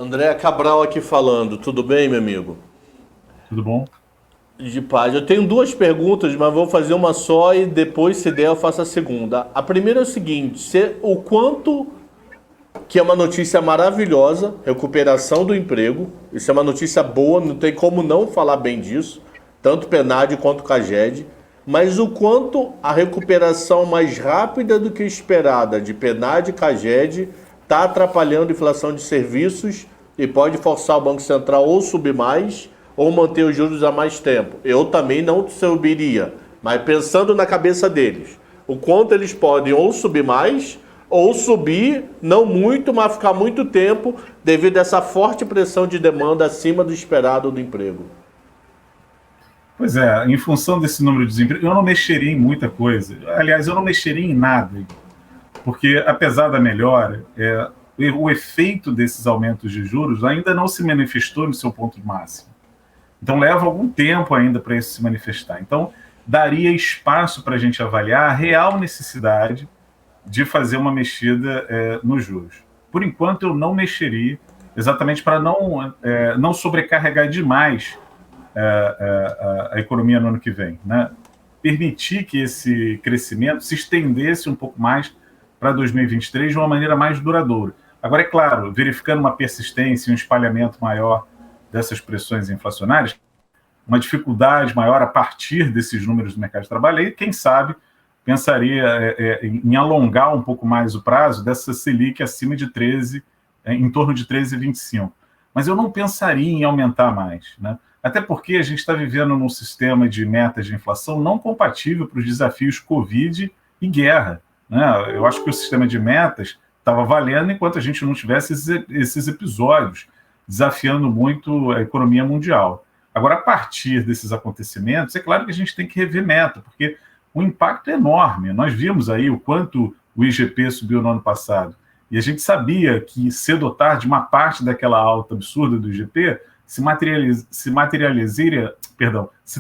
André Cabral aqui falando, tudo bem, meu amigo? Tudo bom? De paz. Eu tenho duas perguntas, mas vou fazer uma só e depois, se der, eu faço a segunda. A primeira é o seguinte: o quanto que é uma notícia maravilhosa, recuperação do emprego. Isso é uma notícia boa, não tem como não falar bem disso, tanto Penad quanto Caged. Mas o quanto a recuperação mais rápida do que esperada de Penad e Caged está atrapalhando a inflação de serviços e pode forçar o Banco Central ou subir mais ou manter os juros há mais tempo. Eu também não subiria, mas pensando na cabeça deles, o quanto eles podem ou subir mais ou subir, não muito, mas ficar muito tempo devido a essa forte pressão de demanda acima do esperado do emprego. Pois é, em função desse número de desemprego, eu não mexeria em muita coisa. Aliás, eu não mexeria em nada, porque apesar da melhora, o efeito desses aumentos de juros ainda não se manifestou no seu ponto máximo. Então leva algum tempo ainda para isso se manifestar. Então daria espaço para a gente avaliar a real necessidade de fazer uma mexida nos juros. Por enquanto eu não mexeria, exatamente para não sobrecarregar demais a economia no ano que vem, né? Permitir que esse crescimento se estendesse um pouco mais para 2023 de uma maneira mais duradoura. Agora, é claro, verificando uma persistência e um espalhamento maior dessas pressões inflacionárias, uma dificuldade maior a partir desses números do mercado de trabalho, e quem sabe pensaria em alongar um pouco mais o prazo dessa Selic acima de 13, em torno de 13,25. Mas eu não pensaria em aumentar mais, né? Até porque a gente está vivendo num sistema de metas de inflação não compatível para os desafios Covid e guerra, né? Eu acho que o sistema de metas estava valendo enquanto a gente não tivesse esses episódios desafiando muito a economia mundial. Agora, a partir desses acontecimentos, é claro que a gente tem que rever meta, porque o impacto é enorme. Nós vimos aí o quanto o IGP subiu no ano passado. E a gente sabia que, cedo ou tarde, uma parte daquela alta absurda do IGP se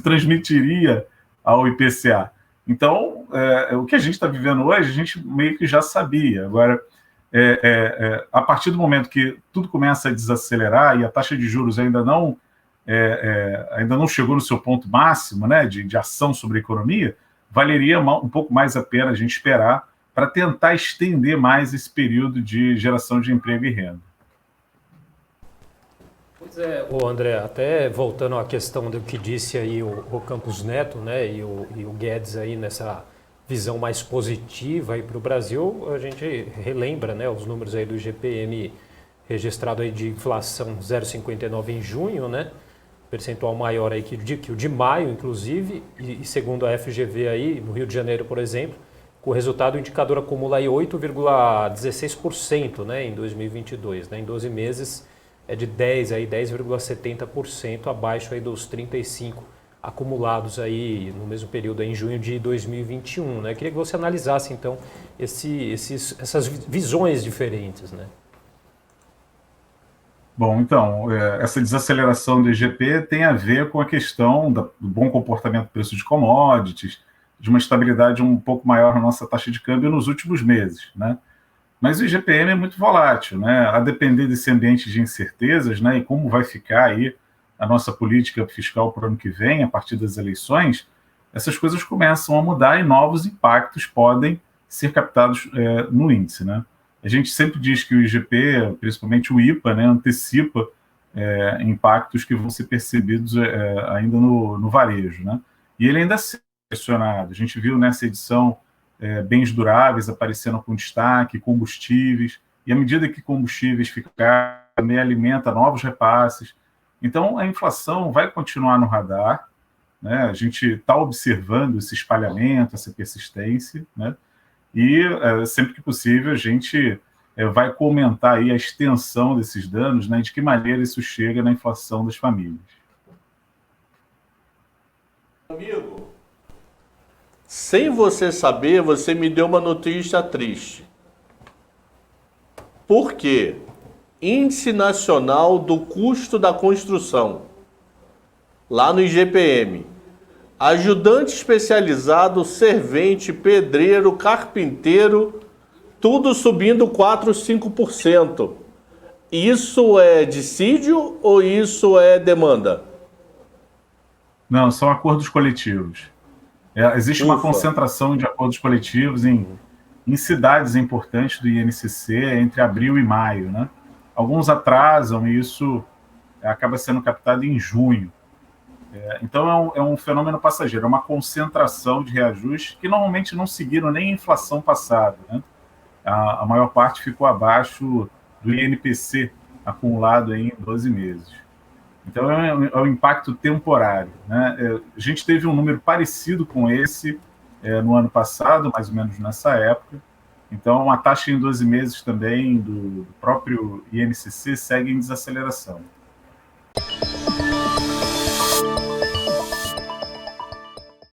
transmitiria ao IPCA. Então, o que a gente está vivendo hoje, a gente meio que já sabia. Agora, a partir do momento que tudo começa a desacelerar e a taxa de juros ainda não chegou no seu ponto máximo, né, de ação sobre a economia, valeria um pouco mais a pena a gente esperar para tentar estender mais esse período de geração de emprego e renda. Pois é, o André, até voltando à questão do que disse aí o Campos Neto, né, e o Guedes aí nessa visão mais positiva aí para o Brasil, a gente relembra, né, os números aí do IGPM registrado aí de inflação 0,59 em junho, né, percentual maior aí que o de maio, inclusive, e segundo a FGV aí, no Rio de Janeiro, por exemplo, com o resultado, o indicador acumula aí 8,16%, né, em 2022, né, em 12 meses é de 10,70% abaixo aí dos 35 acumulados aí no mesmo período aí, em junho de 2021, né? Queria que você analisasse então essas visões diferentes, né? Bom, então, essa desaceleração do IGP tem a ver com a questão do bom comportamento do preço de commodities, de uma estabilidade um pouco maior na nossa taxa de câmbio nos últimos meses, né? Mas o IGPM é muito volátil, né? A depender desse ambiente de incertezas, né? E como vai ficar aí a nossa política fiscal para o ano que vem, a partir das eleições, essas coisas começam a mudar e novos impactos podem ser captados no índice, né? A gente sempre diz que o IGP, principalmente o IPA, né, antecipa impactos que vão ser percebidos ainda no varejo, né? E ele ainda é pressionado. A gente viu nessa edição bens duráveis aparecendo com destaque, combustíveis, e à medida que combustíveis ficar, também alimenta novos repasses. Então, a inflação vai continuar no radar, né? A gente está observando esse espalhamento, essa persistência, né? E sempre que possível a gente vai comentar aí a extensão desses danos, né? De que maneira isso chega na inflação das famílias. Amigo, sem você saber, você me deu uma notícia triste. Por quê? Índice Nacional do Custo da Construção, lá no IGPM. Ajudante especializado, servente, pedreiro, carpinteiro, tudo subindo 4, 5%. Isso é dissídio ou isso é demanda? Não, são acordos coletivos. Existe uma Ufa. concentração de acordos coletivos em cidades importantes do INCC entre abril e maio, né? Alguns atrasam e isso acaba sendo captado em junho. Então é um fenômeno passageiro, é uma concentração de reajustes que normalmente não seguiram nem a inflação passada, né? A maior parte ficou abaixo do INPC acumulado aí em 12 meses. Então é um impacto temporário, né? A gente teve um número parecido com esse no ano passado, mais ou menos nessa época. Então a taxa em 12 meses também do próprio INCC segue em desaceleração.